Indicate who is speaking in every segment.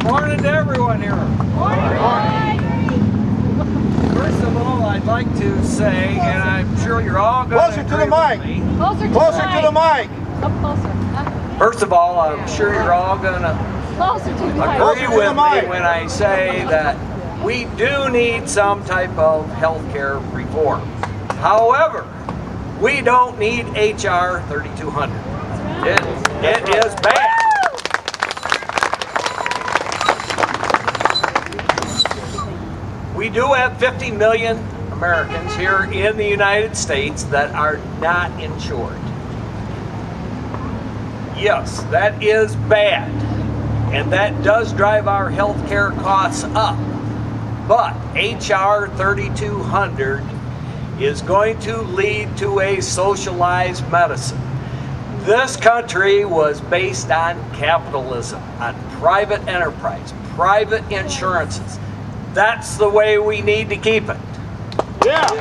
Speaker 1: Morning to everyone here.
Speaker 2: Morning.
Speaker 1: First of all, I'd like to say, and I'm sure you're all going
Speaker 2: Closer to the mic. Closer to the mic.
Speaker 3: Up closer.
Speaker 1: First of all, I'm sure you're all going to
Speaker 3: Closer to the mic.
Speaker 1: agree with me when I say that we do need some type of health care reform. However, we don't need HR 3200. It is bad. We do have 50 million Americans here in the United States that are not insured. Yes, that is bad, and that does drive our health care costs up. But HR 3200 is going to lead to a socialized medicine. This country was based on capitalism, on private enterprise, private insurances. That's the way we need to keep it.
Speaker 2: Yeah.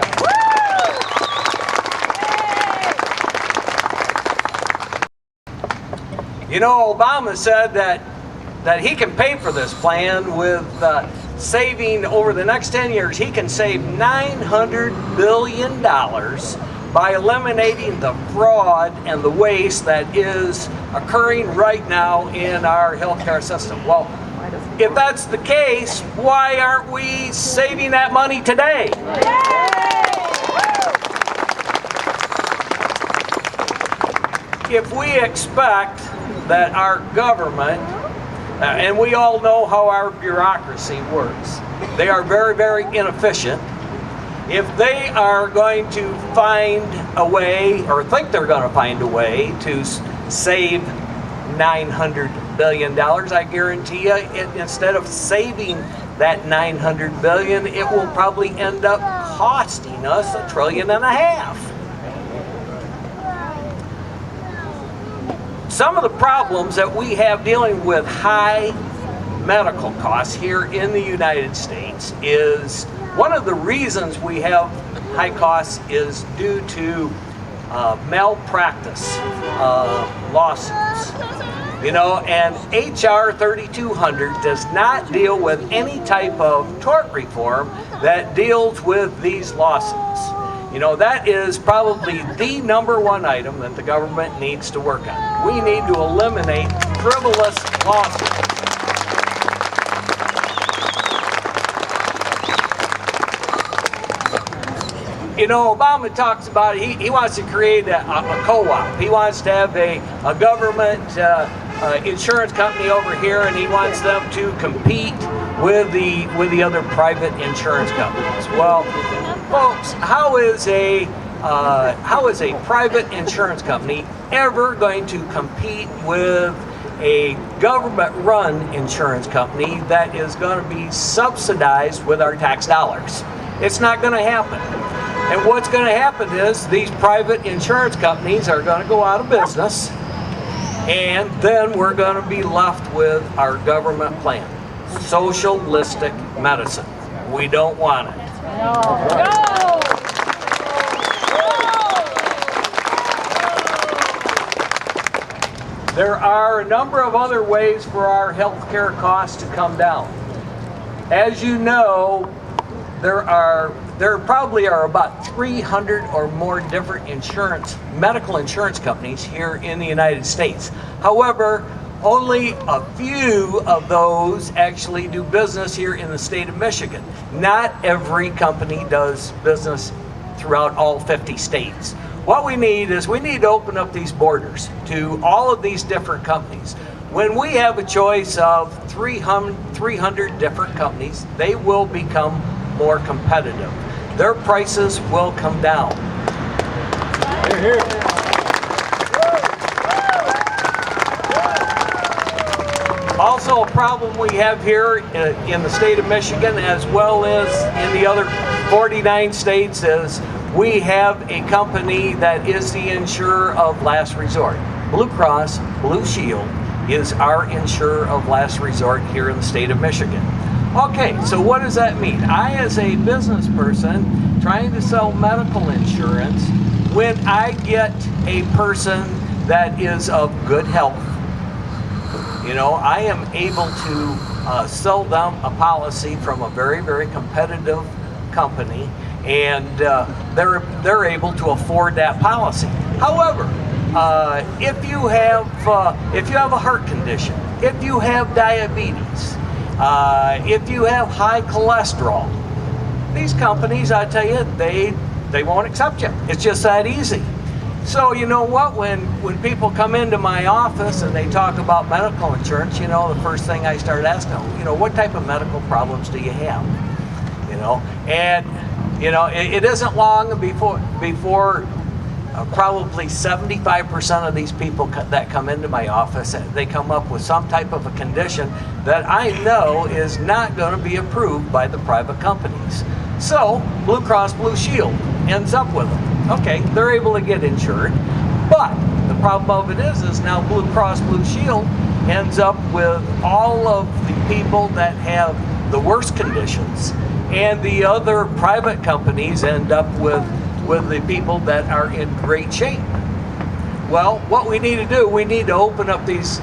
Speaker 1: You know, Obama said that he can pay for this plan with saving over the next 10 years. He can save $900 billion by eliminating the fraud and the waste that is occurring right now in our healthcare system. Well, if that's the case, why aren't we saving that money today? If we expect that our government, and we all know how our bureaucracy works, they are very, very inefficient. If they are going to find a way, or think they're going to find a way to save $900 billion, I guarantee you, instead of saving that $900 billion, it will probably end up costing us $1.5 trillion. Some of the problems that we have dealing with high medical costs here in the United States is, one of the reasons we have high costs is due to malpractice lawsuits. You know, and HR 3200 does not deal with any type of tort reform that deals with these lawsuits. You know, that is probably the #1 item that the government needs to work on. We need to eliminate frivolous lawsuits. You know, Obama talks about, he wants to create a co-op. He wants to have a government insurance company over here, and he wants them to compete with the other private insurance companies. Well, folks, how is a private insurance company ever going to compete with a government-run insurance company that is going to be subsidized with our tax dollars? It's not going to happen. And what's going to happen is these private insurance companies are going to go out of business, and then we're going to be left with our government plan. Socialistic medicine. We don't want it.
Speaker 3: No.
Speaker 1: There are a number of other ways for our health care costs to come down. As you know, there probably are about 300 or more different medical insurance companies here in the United States. However, only a few of those actually do business here in the state of Michigan. Not every company does business throughout all 50 states. What we need is we need to open up these borders to all of these different companies. When we have a choice of 300 different companies, they will become more competitive. Their prices will come down.
Speaker 2: Here, here.
Speaker 1: Also, a problem we have here in the state of Michigan, as well as in the other 49 states, is we have a company that is the insurer of last resort. Blue Cross Blue Shield is our insurer of last resort here in the state of Michigan. Okay, so what does that mean? I, as a business person trying to sell medical insurance, when I get a person that is of good health, You know, I am able to sell them a policy from a very, very competitive company, and they're able to afford that policy. However, if you have a heart condition, if you have diabetes, if you have high cholesterol, these companies, I tell you, they won't accept you. It's just that easy. So you know what? When people come into my office and they talk about medical insurance, you know, the first thing I start asking them, you know, what type of medical problems do you have? You know, and you know, it isn't long before probably 75% of these people that come into my office, they come up with some type of a condition that I know is not going to be approved by the private companies. So Blue Cross Blue Shield ends up with them. Okay, they're able to get insured, but the problem of it is now Blue Cross Blue Shield ends up with all of the people that have the worst conditions, and the other private companies end up with the people that are in great shape. Well, what we need to do, we need to open up these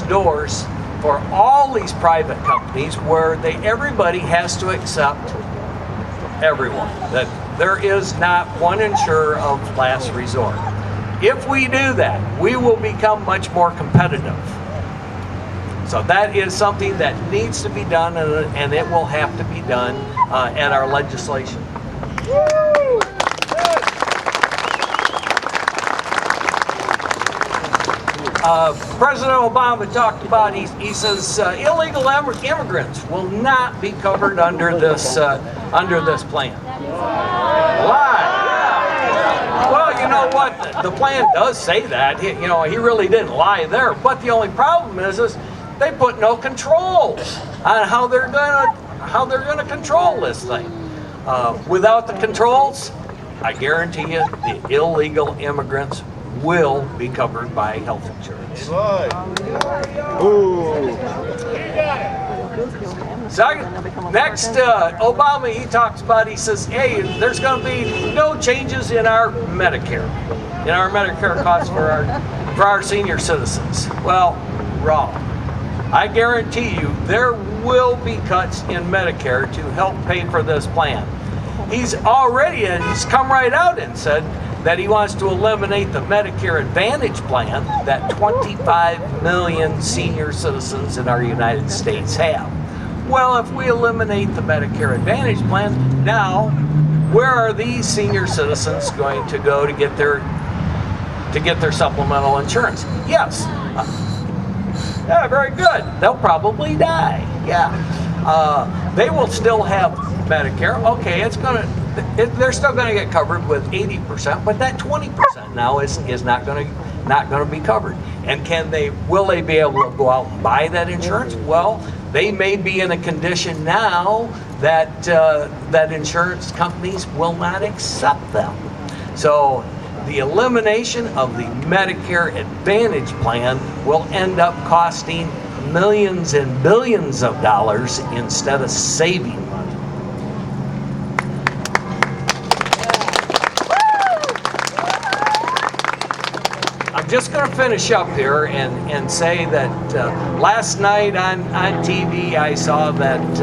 Speaker 1: doors for all these private companies where everybody has to accept everyone. That there is not one insurer of last resort. If we do that, we will become much more competitive. So that is something that needs to be done, and it will have to be done at our legislation. President Obama talked about, he says illegal immigrants will not be covered under this plan. Lie. Well, you know what? The plan does say that. He really didn't lie there. But the only problem is they put no controls on how they're gonna control this thing. Without the controls, I guarantee you, the illegal immigrants will be covered by health insurance.
Speaker 2: Right. Ooh.
Speaker 1: So next, Obama, he talks about, he says, hey, there's going to be no changes in our Medicare costs for our senior citizens. Well, wrong. I guarantee you there will be cuts in Medicare to help pay for this plan. He's come right out and said that he wants to eliminate the Medicare Advantage plan that 25 million senior citizens in our United States have. Well, if we eliminate the Medicare Advantage plan, now where are these senior citizens going to go to get their supplemental insurance? Yes. Yeah, very good. They'll probably die. Yeah. They will still have Medicare. Okay, they're still going to get covered with 80%, but that 20% now is not going to be covered. And will they be able to go out and buy that insurance? Well, they may be in a condition now that insurance companies will not accept them. So the elimination of the Medicare Advantage plan will end up costing millions and billions of dollars instead of saving money. I'm just going to finish up here and say that last night on TV I saw that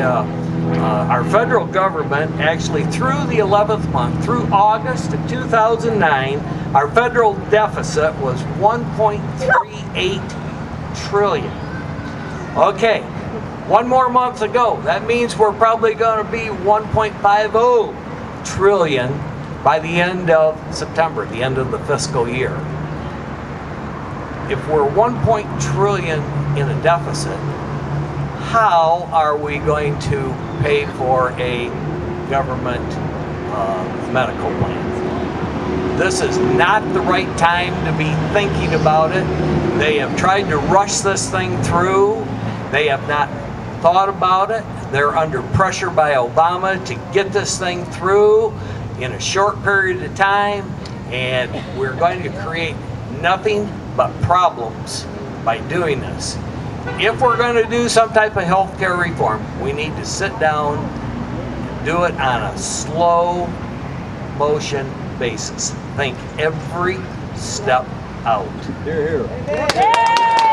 Speaker 1: our federal government actually through the 11th month, through August of 2009, our federal deficit was 1.38 trillion. Okay, one more month to go. That means we're probably going to be 1.50 trillion by the end of September, the end of the fiscal year. If we're 1 trillion in a deficit, how are we going to pay for a government medical plan? This is not the right time to be thinking about it. They have tried to rush this thing through. They have not thought about it. They're under pressure by Obama to get this thing through in a short period of time, and we're going to create nothing but problems by doing this. If we're going to do some type of health care reform, we need to sit down and do it on a slow motion basis. Think every step out.
Speaker 2: Here, here.
Speaker 3: Yeah!